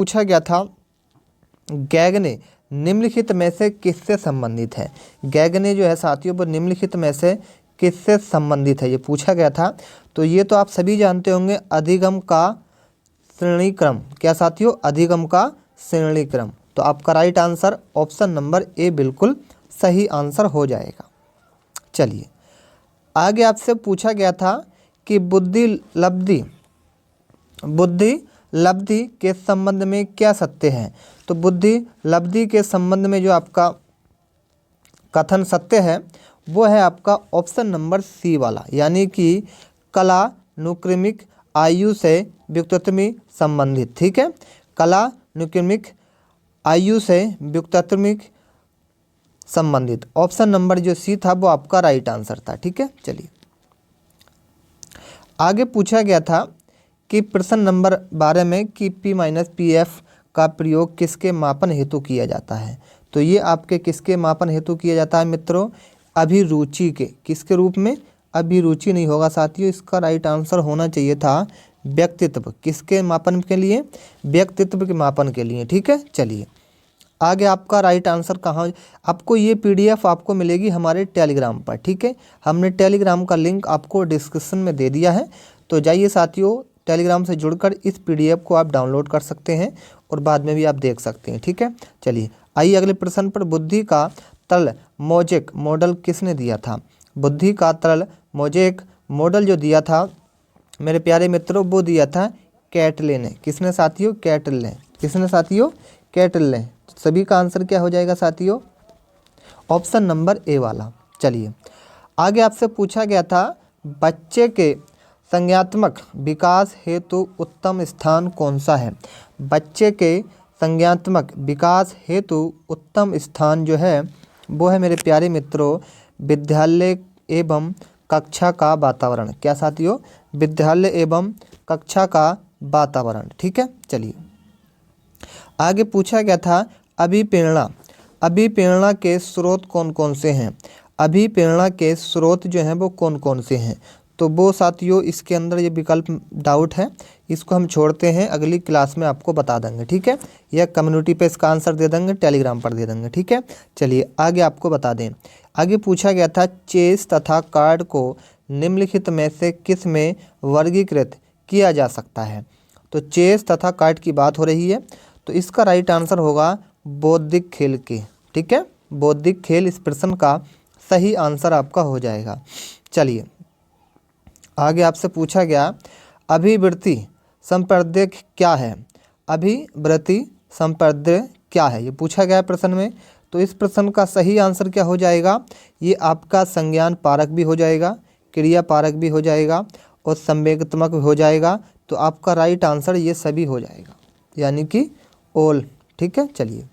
पूछा गया था गैगने निम्नलिखित में से किससे संबंधित है। गैगने जो है साथियों वो निम्नलिखित में से किससे संबंधित है, ये पूछा गया था। तो ये तो आप सभी जानते होंगे, अधिगम का श्रेणी क्रम। क्या साथियों, अधिगम का श्रेणी क्रम। तो आपका right answer option number A बिल्कुल सही आंसर हो जाएगा। चलिए आगे आपसे पूछा गया था कि बुद्धि लब्धि के संबंध में क्या सत्य है। तो बुद्धि लब्धि के संबंध में जो आपका कथन सत्य है वो है आपका ऑप्शन नंबर सी वाला, यानी कि कलानुक्रमिक आयु से व्युत्पत्ति में संबंधित। ठीक है, कलानुक्रमिक आयु से व्युत्पत्ति में संबंधित ऑप्शन नंबर जो सी था वो आपका राइट आंसर था। ठीक है, चलिए आगे पूछा गया था कि प्रश्न नंबर 12 में कि P-PF का प्रयोग किसके मापन हेतु किया जाता है। तो ये आपके किसके मापन हेतु किया जाता है मित्रों, अभिरुचि के। किसके रूप में, अभिरुचि नहीं होगा साथियों, इसका राइट आंसर होना चाहिए था व्यक्तित्व। किसके मापन के लिए, व्यक्तित्व के मापन के लिए। ठीक है, चलिए आगे आपका राइट आंसर कहाँ, आपको ये PDF आपको मिलेगी हमारे टेलीग्राम पर। ठीक है, हमने टेलीग्राम का लिंक आपको डिस्क्रिप्शन में दे दिया है, तो जाइए साथियों टेलीग्राम से जुड़कर इस PDF को आप डाउनलोड कर सकते हैं और बाद में भी आप देख सकते हैं। ठीक है, चलिए आइए अगले प्रश्न पर। बुद्धि का तरल मोज़ेक मॉडल किसने दिया था। बुद्धि का तरल मोज़ेक मॉडल जो दिया था मेरे प्यारे मित्रों वो दिया था कैटले ने। किसने साथियों, कैटल ने। किसने साथियों, कैटल ने। सभी का आंसर क्या हो जाएगा साथियों, ऑप्शन नंबर ए वाला। चलिए आगे आपसे पूछा गया था बच्चे के संज्ञात्मक विकास हेतु उत्तम स्थान कौन सा है। बच्चे के संज्ञात्मक विकास हेतु उत्तम स्थान जो है वो है मेरे प्यारे मित्रों विद्यालय एवं कक्षा का वातावरण। क्या साथियों, विद्यालय एवं कक्षा का वातावरण। ठीक है, चलिए आगे पूछा गया था अभिप्रेरणा के स्रोत कौन कौन से हैं। अभिप्रेरणा के स्रोत जो हैं वो कौन कौन से हैं। तो वो साथियों इसके अंदर ये विकल्प डाउट है, इसको हम छोड़ते हैं, अगली क्लास में आपको बता देंगे। ठीक है, या कम्युनिटी पे इसका आंसर दे देंगे, टेलीग्राम पर दे देंगे। ठीक है, चलिए आगे आपको बता दें। आगे पूछा गया था चेस तथा कार्ड को निम्नलिखित में से किस में वर्गीकृत किया जा सकता है। तो चेस तथा कार्ड की बात हो रही है, तो इसका राइट आंसर होगा बौद्धिक खेल के। ठीक है, बौद्धिक खेल इस प्रश्न का सही आंसर आपका हो जाएगा। चलिए आगे आपसे पूछा गया अभिवृत्ति संप्रदाय क्या है। अभिवृत्ति संप्रदाय क्या है, ये पूछा गया प्रश्न में। तो इस प्रश्न का सही आंसर क्या हो जाएगा, ये आपका संज्ञान कारक भी हो जाएगा, क्रिया कारक भी हो जाएगा और संवेगात्मक भी हो जाएगा। तो आपका राइट आंसर ये सभी हो जाएगा, यानी कि ऑल। ठीक है, चलिए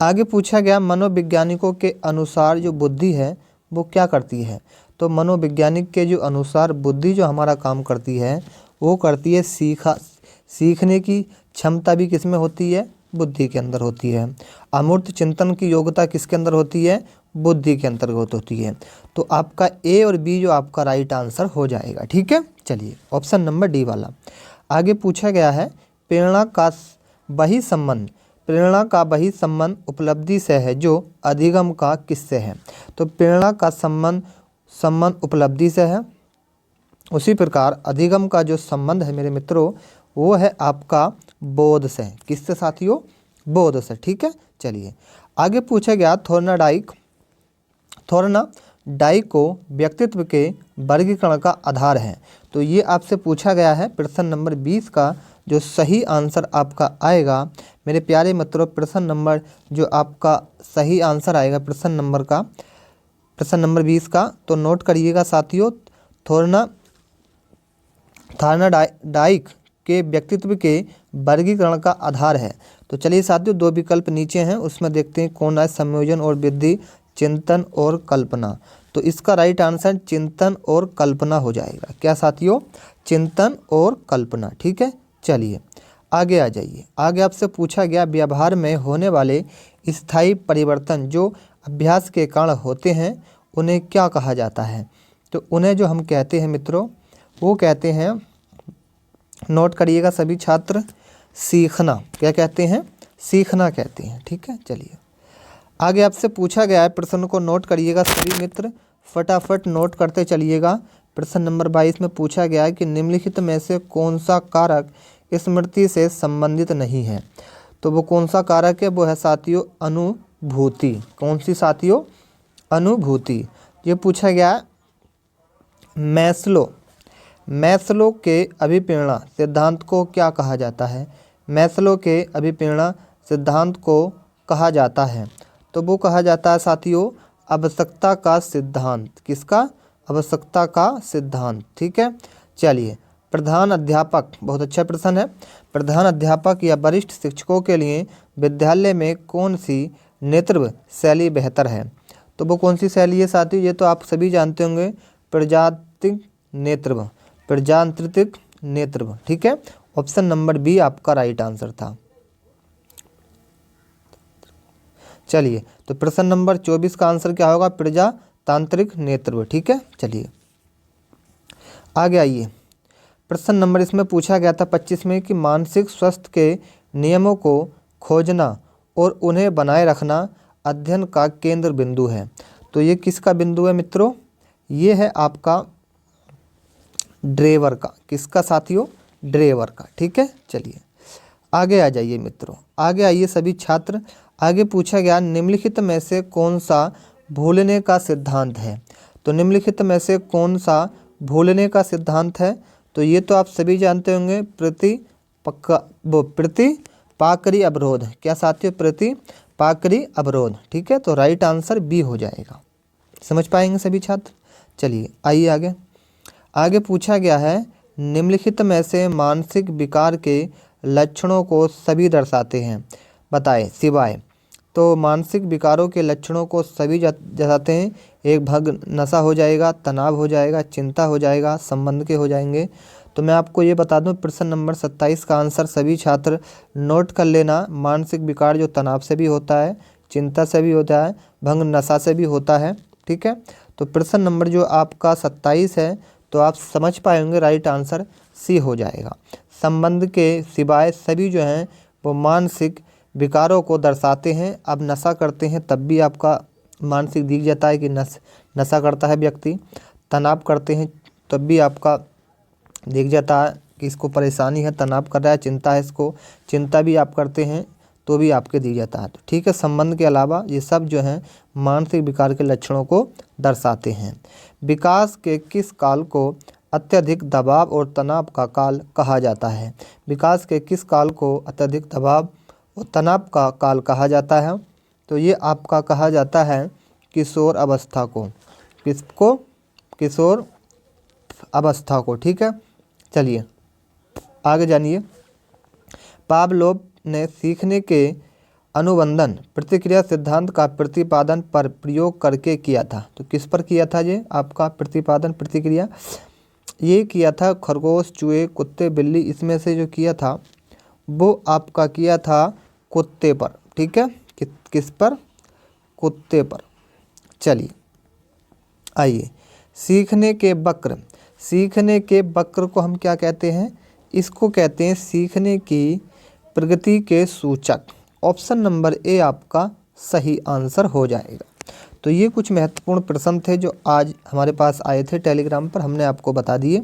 आगे पूछा गया मनोवैज्ञानिकों के अनुसार जो बुद्धि है वो क्या करती है। तो मनोवैज्ञानिक के जो अनुसार बुद्धि जो हमारा काम करती है वो करती है सीखने की क्षमता भी किस में होती है, बुद्धि के अंदर होती है। अमूर्त चिंतन की योग्यता किसके अंदर होती है, बुद्धि के अंतर्गत होती है। तो आपका ए और बी जो आपका राइट आंसर हो जाएगा। ठीक है, चलिए ऑप्शन नंबर डी वाला। आगे पूछा गया है प्रेरणा का वही संबंध उपलब्धि से है जो अधिगम का किससे है। तो प्रेरणा का संबंध उपलब्धि से है, उसी प्रकार अधिगम का जो संबंध है मेरे मित्रों वो है आपका बोध से। किससे साथियों, बोध से। ठीक है, चलिए आगे पूछा गया थोर्नाडाइक को व्यक्तित्व के वर्गीकरण का आधार है। तो ये आपसे पूछा गया है प्रश्न नंबर 20 का जो सही आंसर आपका आएगा मेरे प्यारे मित्रों, प्रश्न नंबर जो आपका सही आंसर आएगा प्रश्न नंबर 20 का, तो नोट करिएगा साथियों, थॉर्नाडाइक के व्यक्तित्व के वर्गीकरण का आधार है। तो चलिए साथियों दो विकल्प नीचे हैं, उसमें देखते हैं कौन है, संयोजन और वृद्धि, चिंतन और कल्पना। तो इसका राइट आंसर चिंतन और कल्पना हो जाएगा। क्या साथियों, चिंतन और कल्पना। ठीक है, चलिए आगे आ जाइए। आगे आपसे पूछा गया व्यवहार में होने वाले स्थायी परिवर्तन जो अभ्यास के कारण होते हैं उन्हें क्या कहा जाता है। तो उन्हें जो हम कहते हैं मित्रों वो कहते हैं, नोट करिएगा सभी छात्र, सीखना। क्या कहते हैं? सीखना कहते हैं। ठीक है, चलिए आगे आपसे पूछा गया है, प्रश्न को नोट करिएगा सभी मित्र, फटाफट नोट करते चलिएगा। प्रश्न नंबर 22 में पूछा गया है कि निम्नलिखित में से कौन सा कारक स्मृति से संबंधित नहीं है। तो वो कौन सा कारक है? वो है साथियों अनुभूति। कौन सी साथियों? अनुभूति। ये पूछा गया मैस्लो के अभिप्रेरणा सिद्धांत को क्या कहा जाता है? मैस्लो के अभिप्रेरणा सिद्धांत को कहा जाता है, तो वो कहा जाता है साथियों आवश्यकता का सिद्धांत। किसका? आवश्यकता का सिद्धांत। ठीक है, चलिए प्रधान अध्यापक, बहुत अच्छा प्रश्न है। प्रधान अध्यापक या वरिष्ठ शिक्षकों के लिए विद्यालय में कौन सी नेतृत्व शैली बेहतर है? तो वो कौन सी शैली है साथियों? ये तो आप सभी जानते होंगे, प्रजातांत्रिक नेतृत्व। प्रजातांत्रिक नेतृत्व। ठीक है, ऑप्शन नंबर बी आपका राइट आंसर था। चलिए तो प्रश्न नंबर 24 का आंसर क्या होगा? प्रजातांत्रिक नेतृत्व। ठीक है, चलिए आगे आइए। प्रश्न नंबर इसमें पूछा गया था 25 में कि मानसिक स्वास्थ्य के नियमों को खोजना और उन्हें बनाए रखना अध्ययन का केंद्र बिंदु है। तो ये किसका बिंदु है मित्रों? ये है आपका ड्रेवर का। किसका साथियों? ड्रेवर का। ठीक है, चलिए आगे आ जाइए मित्रों, आगे आइए सभी छात्र। आगे पूछा गया निम्नलिखित में से कौन सा भूलने का सिद्धांत है? तो निम्नलिखित में से कौन सा भूलने का सिद्धांत है? तो ये तो आप सभी जानते होंगे, प्रतिपाकरी अवरोध। क्या साथियों? प्रतिपाकरी अवरोध। ठीक है, तो राइट आंसर बी हो जाएगा। समझ पाएंगे सभी छात्र। चलिए आइए आगे। आगे पूछा गया है निम्नलिखित में से मानसिक विकार के लक्षणों को सभी दर्शाते हैं, बताएं सिवाय। तो मानसिक विकारों के लक्षणों को सभी दर्शाते हैं। एक भाग नशा हो जाएगा, तनाव हो जाएगा, चिंता हो जाएगा, संबंध के हो जाएंगे। तो मैं आपको ये बता दूं, प्रश्न नंबर 27 का आंसर सभी छात्र नोट कर लेना। मानसिक विकार जो तनाव से भी होता है, चिंता से भी होता है, भंग नशा से भी होता है। ठीक है, तो प्रश्न नंबर जो आपका 27 है, तो आप समझ पाएंगे राइट आंसर सी हो जाएगा। संबंध के सिवाय सभी जो हैं वो मानसिक विकारों को दर्शाते हैं। अब नशा करते हैं तब भी आपका मानसिक दिख जाता है कि नशा करता है व्यक्ति। तनाव करते हैं तब भी आपका दिख जाता है कि इसको परेशानी है, तनाव कर रहा है, चिंता है इसको, चिंता भी आप करते हैं तो भी आपके दिख जाता है। तो ठीक है, संबंध के अलावा ये सब जो हैं मानसिक विकार के लक्षणों को दर्शाते हैं। विकास के किस काल को अत्यधिक दबाव और तनाव का काल कहा जाता है? विकास के किस काल को अत्यधिक दबाव और तनाव का काल कहा जाता है? तो ये आपका कहा जाता है किशोर अवस्था को। किसको? किशोर अवस्था को। ठीक है, चलिए आगे जानिए। पावलोव ने सीखने के अनुबंधन प्रतिक्रिया सिद्धांत का प्रतिपादन पर प्रयोग करके किया था। तो किस पर किया था ये आपका प्रतिपादन प्रतिक्रिया? ये किया था खरगोश, चूहे, कुत्ते, बिल्ली, इसमें से जो किया था वो आपका किया था कुत्ते पर। ठीक है, किस पर? कुत्ते पर। चलिए आइए, सीखने के वक्र। सीखने के वक्र को हम क्या कहते हैं? इसको कहते हैं सीखने की प्रगति के सूचक। ऑप्शन नंबर ए आपका सही आंसर हो जाएगा। तो ये कुछ महत्वपूर्ण प्रश्न थे जो आज हमारे पास आए थे टेलीग्राम पर, हमने आपको बता दिए।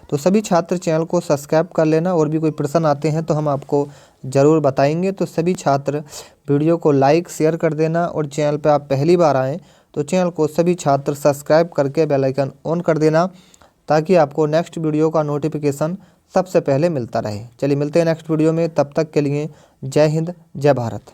तो सभी छात्र चैनल को सब्सक्राइब कर लेना, और भी कोई प्रश्न आते हैं तो हम आपको ज़रूर बताएंगे। तो सभी छात्र वीडियो को लाइक शेयर कर देना, और चैनल पर आप पहली बार आएँ तो चैनल को सभी छात्र सब्सक्राइब करके बेल आइकन ऑन कर देना, ताकि आपको नेक्स्ट वीडियो का नोटिफिकेशन सबसे पहले मिलता रहे। चलिए मिलते हैं नेक्स्ट वीडियो में, तब तक के लिए जय हिंद, जय भारत।